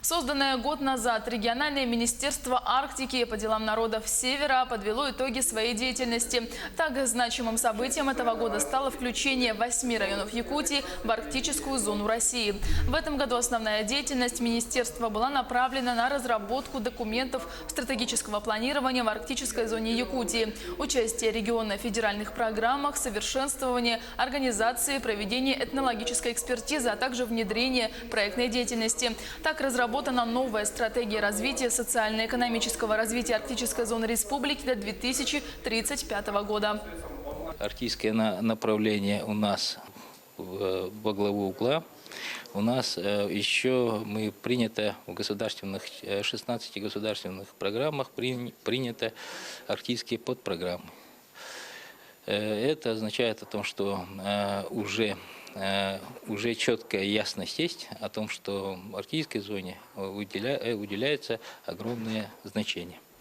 Созданное год назад региональное министерство Арктики по делам народов Севера подвело итоги своей деятельности. Так, значимым событием этого года стало включение 8 районов Якутии в арктическую зону России. В этом году основная деятельность министерства была направлена на разработку документов стратегического планирования в арктической зоне Якутии, участие региона в федеральных программах, совершенствование организации, проведение этнологической экспертизы, а также внедрение проектной деятельности. Так разработана новая стратегия развития социально-экономического развития арктической зоны республики до 2035 года. Арктическое направление у нас во главу угла. У нас еще принято в 16 государственных программах принято арктические подпрограммы. Это означает о том, что уже четкая ясность есть о том, что арктической зоне уделяется огромное значение.